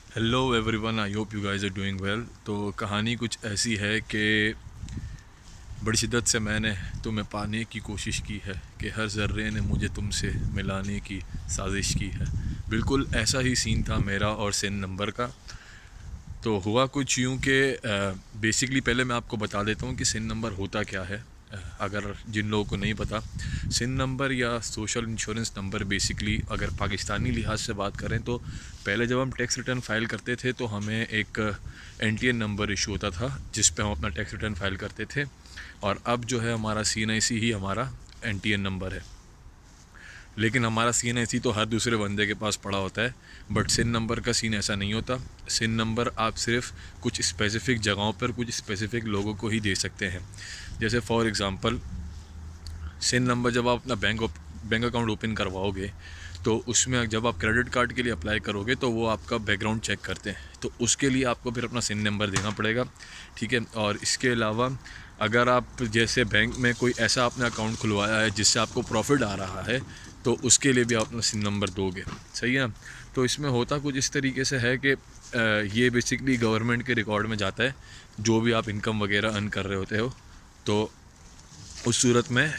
Hello everyone, I hope you guys are doing well. तो कहानी कुछ ऐसी है कि बड़ी शिद्दत से मैंने तुम्हें पाने की कोशिश की है कि हर ज़र्रे ने मुझे तुमसे मिलाने की साजिश की है। बिल्कुल ऐसा ही सीन था मेरा और सिन नंबर का। तो हुआ कुछ यूँ कि बेसिकली पहले मैं आपको बता देता हूँ कि सिन नंबर होता क्या है। अगर जिन लोगों को नहीं पता, सिन नंबर या सोशल इंश्योरेंस नंबर बेसिकली अगर पाकिस्तानी लिहाज से बात करें तो पहले जब हम टैक्स रिटर्न फ़ाइल करते थे तो हमें एक एन नंबर इशू होता था जिस पे हम अपना टैक्स रिटर्न फ़ाइल करते थे। और अब जो है हमारा CNIC ही हमारा एन नंबर है। लेकिन हमारा CNIC तो हर दूसरे बंदे के पास पड़ा होता है, बट सिन नंबर का सीन ऐसा नहीं होता। सिन नंबर आप सिर्फ कुछ स्पेसिफ़िक जगहों पर कुछ स्पेसिफ़िक लोगों को ही दे सकते हैं। जैसे फॉर एग्ज़ाम्पल, सिन नंबर जब आप अपना बैंक अकाउंट ओपन करवाओगे तो उसमें जब आप क्रेडिट कार्ड के लिए अप्लाई करोगे तो वो आपका बैकग्राउंड चेक करते हैं, तो उसके लिए आपको फिर अपना सिन नंबर देना पड़ेगा। ठीक है। और इसके अलावा अगर आप जैसे बैंक में कोई ऐसा आपने अकाउंट खुलवाया है जिससे आपको प्रॉफिट आ रहा है तो उसके लिए भी आप अपना सिन नंबर दोगे। सही है। तो इसमें होता कुछ इस तरीके से है कि ये बेसिकली गवर्नमेंट के रिकॉर्ड में जाता है जो भी आप इनकम वगैरह अर्न कर रहे होते हो। तो उस सूरत में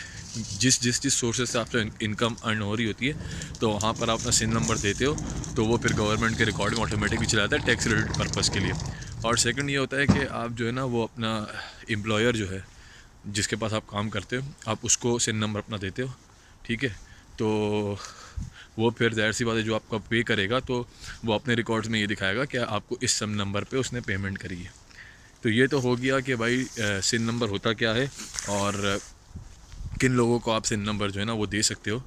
जिस सोर्सेज से आपसे इनकम अर्न हो रही होती है तो वहाँ पर आप अपना सिन नंबर देते हो तो वो फिर गवर्नमेंट के रिकॉर्ड में ऑटोमेटिकली चला जाता है टैक्स रिलेटेड पर्पज़ के लिए। और सेकंड ये होता है कि आप जो है ना वो अपना एम्प्लॉयर जो है जिसके पास आप काम करते हो आप उसको सिन नंबर अपना देते हो। ठीक है। तो वो फिर ज़ाहिर सी बात है जो आपका पे करेगा तो वो अपने रिकॉर्ड्स में ये दिखाएगा कि आपको इस सम नंबर पे उसने पेमेंट करी है। तो ये तो हो गया कि भाई सिन नंबर होता क्या है और किन लोगों को आप सिन नंबर जो है ना वो दे सकते हो।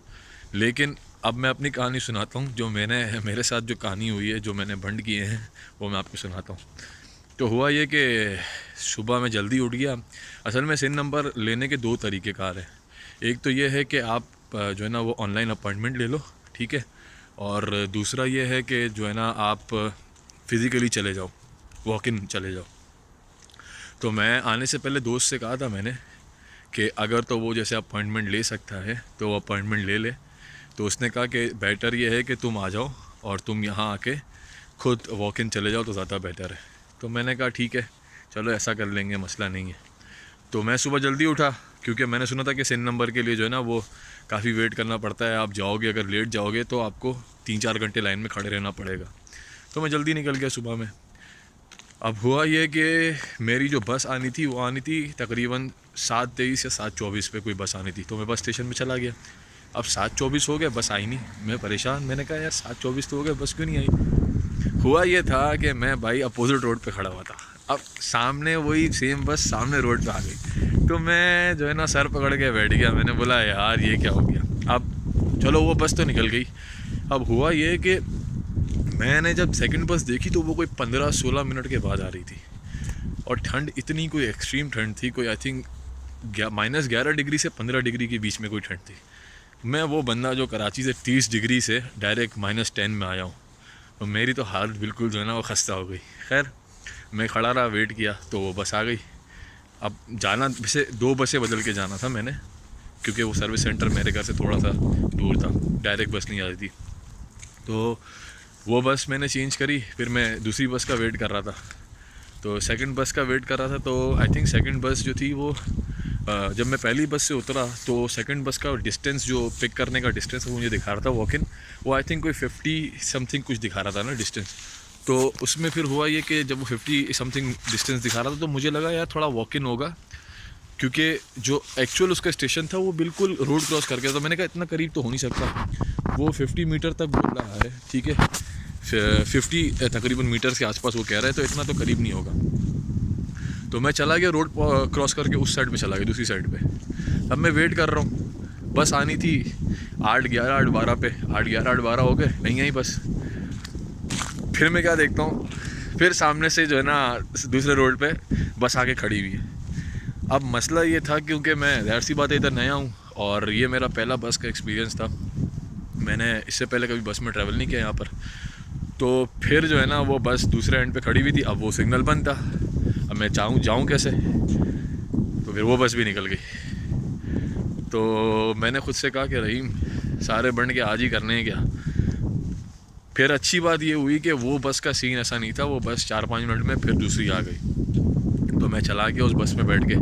लेकिन अब मैं अपनी कहानी सुनाता हूँ, जो मेरे साथ जो कहानी हुई है, जो मैंने बंद किए हैं वो मैं आपको सुनाता हूँ। तो हुआ ये कि सुबह मैं जल्दी उठ गया। असल में सिन नंबर लेने के दो तरीके कार हैं। एक तो ये है कि आप जो है ना वो ऑनलाइन अपॉइंटमेंट ले लो। ठीक है। और दूसरा ये है कि जो है ना आप फ़िज़िकली चले जाओ, वॉक इन चले जाओ। तो मैं आने से पहले दोस्त से कहा था मैंने कि अगर तो वो जैसे अपॉइंटमेंट ले सकता है तो वो अपॉइंटमेंट ले ले। तो उसने कहा कि बेटर ये है कि तुम आ जाओ और तुम यहाँ आके खुद वॉक इन चले जाओ तो ज़्यादा बेटर है। तो मैंने कहा ठीक है, चलो ऐसा कर लेंगे, मसला नहीं है। तो मैं सुबह जल्दी उठा क्योंकि मैंने सुना था कि सिन नंबर के लिए जो है ना वो काफ़ी वेट करना पड़ता है। आप जाओगे, अगर लेट जाओगे तो आपको 3-4 घंटे लाइन में खड़े रहना पड़ेगा। तो मैं जल्दी निकल गया सुबह में। अब हुआ ये कि मेरी जो बस आनी थी वो आनी थी तकरीबन 7:23 या 7:24 पे कोई बस आनी थी। तो मैं बस स्टेशन में चला गया। अब 7:24 हो गया, बस आई नहीं। मैं परेशान, मैंने कहा यार 7:24 तो हो गया, बस क्यों नहीं आई। हुआ ये था कि मैं भाई अपोजिट रोड पे खड़ा हुआ था। अब सामने वही सेम बस सामने रोड पे आ गई। तो मैं जो है ना सर पकड़ के बैठ गया। मैंने बोला यार ये क्या हो गया। अब चलो वो बस तो निकल गई। अब हुआ ये कि मैंने जब सेकंड बस देखी तो वो कोई 15-16 मिनट के बाद आ रही थी। और ठंड इतनी कोई एक्सट्रीम ठंड थी, कोई आई थिंक -11 डिग्री से 15 डिग्री के बीच में कोई ठंड थी। मैं वो बंदा जो कराची से 30 डिग्री से डायरेक्ट -10 में आया हूँ। तो मेरी तो हालत बिल्कुल जो है ना वो खस्ता हो गई। खैर मैं खड़ा रहा, वेट किया तो वो बस आ गई। अब जाना वैसे 2 बसें बदल के जाना था मैंने, क्योंकि वो सर्विस सेंटर मेरे घर से थोड़ा सा दूर था, डायरेक्ट बस नहीं आ रही थी। तो वो बस मैंने चेंज करी, फिर मैं दूसरी बस का वेट कर रहा था। तो सेकंड बस का वेट कर रहा था तो आई थिंक सेकंड बस जो थी वो जब मैं पहली बस से उतरा तो सेकंड बस का डिस्टेंस, जो पिक करने का डिस्टेंस वो मुझे दिखा रहा था वॉक इन, वो आई थिंक कोई 50 समथिंग कुछ दिखा रहा था ना डिस्टेंस। तो उसमें फिर हुआ ये कि जब वो 50 समथिंग डिस्टेंस दिखा रहा था तो मुझे लगा यार थोड़ा वॉक इन होगा, क्योंकि जो एक्चुअल उसका स्टेशन था वो बिल्कुल रोड क्रॉस कर गया था। मैंने कहा इतना करीब तो हो नहीं सकता, वो 50 मीटर तक बोल रहा है। ठीक है, 50 तकरीबन मीटर के आसपास वो कह रहा है, तो इतना तो करीब नहीं होगा। तो मैं चला गया रोड क्रॉस करके उस साइड में चला गया, दूसरी साइड पे। अब मैं वेट कर रहा हूँ, बस आनी थी 8:11 8:12 पे। 8:11 8:12 हो गए, नहीं आई बस। फिर मैं क्या देखता हूँ, फिर सामने से जो है ना दूसरे रोड पे बस आके खड़ी हुई है। अब मसला ये था क्योंकि मैं ज़ाहिर सी बात है इधर नया हूँ और ये मेरा पहला बस का एक्सपीरियंस था। मैंने इससे पहले कभी बस में ट्रैवल नहीं किया यहाँ पर। तो फिर जो है ना वो बस दूसरे एंड पे खड़ी हुई थी। अब वो सिग्नल बंद था, अब मैं जाऊँ कैसे। तो फिर वो बस भी निकल गई। तो मैंने खुद से कहा कि रहीम, सारे बन के आज ही करने हैं क्या। फिर अच्छी बात ये हुई कि वो बस का सीन ऐसा नहीं था, वो बस 4-5 मिनट में फिर दूसरी आ गई। तो मैं चला गया उस बस में बैठ के।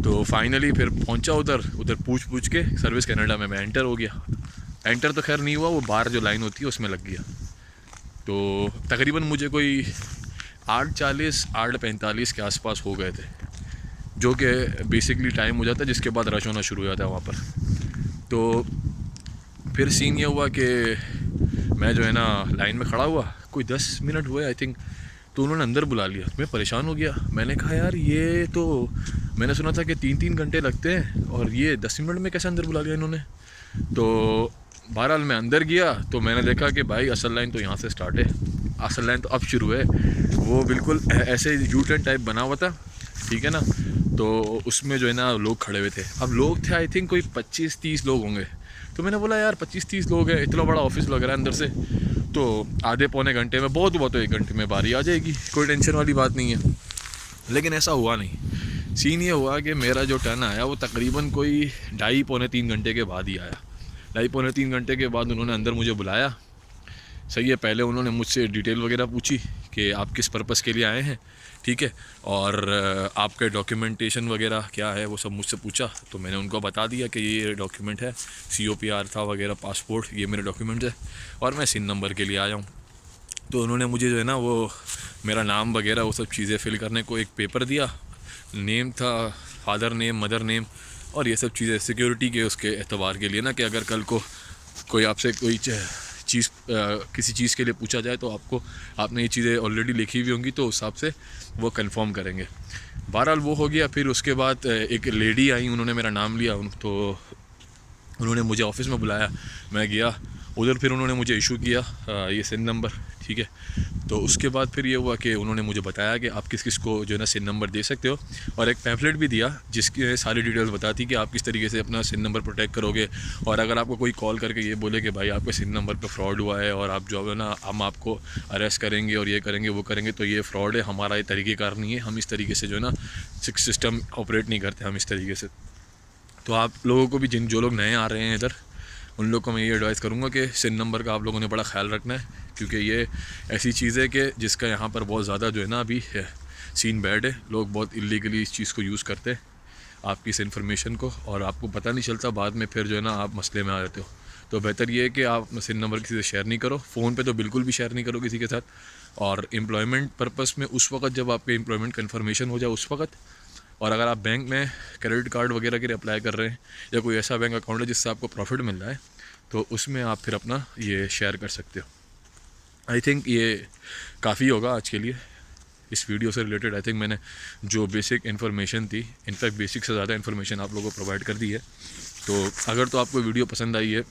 तो फाइनली फिर पहुंचा उधर पूछ के सर्विस कनाडा में मैं एंटर हो गया। एंटर तो खैर नहीं हुआ, वो बाहर जो लाइन होती है उसमें लग गया। तो तकरीबन मुझे कोई 8:40 8:45 के आसपास हो गए थे, जो कि बेसिकली टाइम हो जाता है जिसके बाद रश होना शुरू हो जाता है वहाँ पर। तो फिर सीन ये हुआ कि मैं जो है ना लाइन में खड़ा हुआ, कोई 10 मिनट हुए आई थिंक, तो उन्होंने अंदर बुला लिया। मैं परेशान हो गया, मैंने कहा यार ये तो मैंने सुना था कि 3-3 घंटे लगते हैं और ये 10 मिनट में कैसे अंदर बुला लिया इन्होंने। तो बहरहाल मैं अंदर गया तो मैंने देखा कि भाई असल लाइन तो यहाँ से स्टार्ट है, असल लाइन तो अब शुरू है। वो बिल्कुल ऐसे यू टर्न टाइप बना हुआ था, ठीक है ना। तो उसमें जो है ना लोग खड़े हुए थे। अब लोग थे आई थिंक कोई 25-30 लोग होंगे। तो मैंने बोला यार 25-30 लोग हैं, इतना बड़ा ऑफिस लग रहा है अंदर से, तो आधे पौने घंटे में, बहुत हुआ तो 1 घंटे में बारी आ जाएगी, कोई टेंशन वाली बात नहीं है। लेकिन ऐसा हुआ नहीं। सीन ये हुआ कि मेरा जो टर्न आया वो तकरीबन कोई 2.5-3 घंटे के बाद ही आया। 2.5-3 घंटे के बाद उन्होंने अंदर मुझे बुलाया। सही है, पहले उन्होंने मुझसे डिटेल वगैरह पूछी कि आप किस पर्पज़ के लिए आए हैं, ठीक है, और आपके डॉक्यूमेंटेशन वगैरह क्या है वो सब मुझसे पूछा। तो मैंने उनको बता दिया कि ये डॉक्यूमेंट है, COPR था वगैरह, पासपोर्ट, ये मेरे डॉक्यूमेंट्स है और मैं SIN नंबर के लिए आया हूँ। तो उन्होंने मुझे जो है ना वो मेरा नाम वगैरह वो सब चीज़ें फिल करने को एक पेपर दिया, नेम था, फादर नेम, मदर नेम और ये सब चीज़ें सिक्योरिटी के उसके एतबार के लिए ना, कि अगर कल को कोई आपसे कोई चीज़ किसी चीज़ के लिए पूछा जाए तो आपने ये चीज़ें ऑलरेडी लिखी हुई होंगी तो उस हिसाब से वो कंफर्म करेंगे। बहरहाल वो हो गया। फिर उसके बाद एक लेडी आई, उन्होंने मेरा नाम लिया, तो उन्होंने मुझे ऑफिस में बुलाया। मैं गया उधर, फिर उन्होंने मुझे इशू किया ये SIN नंबर, ठीक है। तो उसके बाद फिर ये हुआ कि उन्होंने मुझे बताया कि आप किस किस को जो है ना SIN नंबर दे सकते हो, और एक पैम्फलेट भी दिया जिसकी सारी डिटेल्स बताती कि आप किस तरीके से अपना SIN नंबर प्रोटेक्ट करोगे। और अगर आपको कोई कॉल करके ये बोले कि भाई आपके SIN नंबर पे फ्रॉड हुआ है और आप जो है ना हम आपको अरेस्ट करेंगे और ये करेंगे वो करेंगे, तो ये फ्रॉड है, हमारा ये तरीक़ेकार नहीं है, हम इस तरीके से जो है ना सिस्टम ऑपरेट नहीं करते हम इस तरीके से। तो आप लोगों को भी जो लोग नए आ रहे हैं इधर, उन लोग को मैं ये एडवाइस करूँगा कि SIN नंबर का आप लोगों ने बड़ा ख्याल रखना है, क्योंकि ये ऐसी चीज़ है कि जिसका यहाँ पर बहुत ज़्यादा जो है ना अभी सीन बैड है। लोग बहुत इलीगली इस चीज़ को यूज़ करते हैं आपकी इस इन्फॉर्मेशन को, और आपको पता नहीं चलता, बाद में फिर जो है ना आप मसले में आ जाते हो। तो बेहतर ये है कि आप SIN नंबर किसी से शेयर नहीं करो, फ़ोन पे तो बिल्कुल भी शेयर नहीं करो किसी के साथ। और एम्प्लॉयमेंट पर्पस में उस वक्त जब आपके एम्प्लॉयमेंट कन्फर्मेशन हो जाए उस वक्त, और अगर आप बैंक में क्रेडिट कार्ड वगैरह के लिए अप्लाई कर रहे हैं या कोई ऐसा बैंक अकाउंट है जिससे आपको प्रॉफिट मिल रहा है, तो उसमें आप फिर अपना ये शेयर कर सकते हो। आई थिंक ये काफ़ी होगा आज के लिए इस वीडियो से रिलेटेड। आई थिंक मैंने जो बेसिक इन्फॉर्मेशन थी, इनफैक्ट बेसिक से ज़्यादा इन्फॉर्मेशन आप लोगों को प्रोवाइड कर दी है। तो अगर तो आपको वीडियो पसंद आई है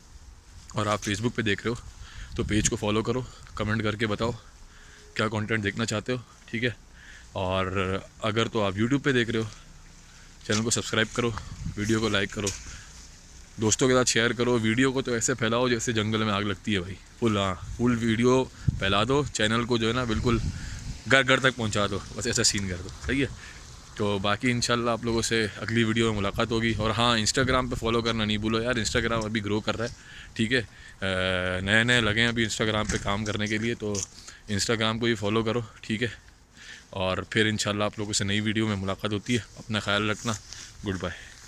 और आप फेसबुक पे देख रहे हो तो पेज को फॉलो करो, कमेंट करके बताओ क्या कंटेंट देखना चाहते हो, ठीक है। और अगर तो आप यूट्यूब पे देख रहे हो, चैनल को सब्सक्राइब करो, वीडियो को लाइक करो, दोस्तों के साथ शेयर करो। वीडियो को तो ऐसे फैलाओ जैसे जंगल में आग लगती है भाई, फुल वीडियो फैला दो, चैनल को जो है ना बिल्कुल घर घर तक पहुंचा दो, बस ऐसा सीन कर दो, सही है। तो बाकी इंशाल्लाह आप लोगों से अगली वीडियो में मुलाकात होगी। और हाँ, इंस्टाग्राम पे फॉलो करना नहीं भूलो यार, इंस्टाग्राम अभी ग्रो कर रहा है, ठीक है। नए नए लगे हैं अभी इंस्टाग्राम पे काम करने के लिए, तो इंस्टाग्राम को भी फॉलो करो, ठीक है। और फिर इंशाल्लाह आप लोगों से नई वीडियो में मुलाकात होती है। अपना ख्याल रखना, गुड बाय।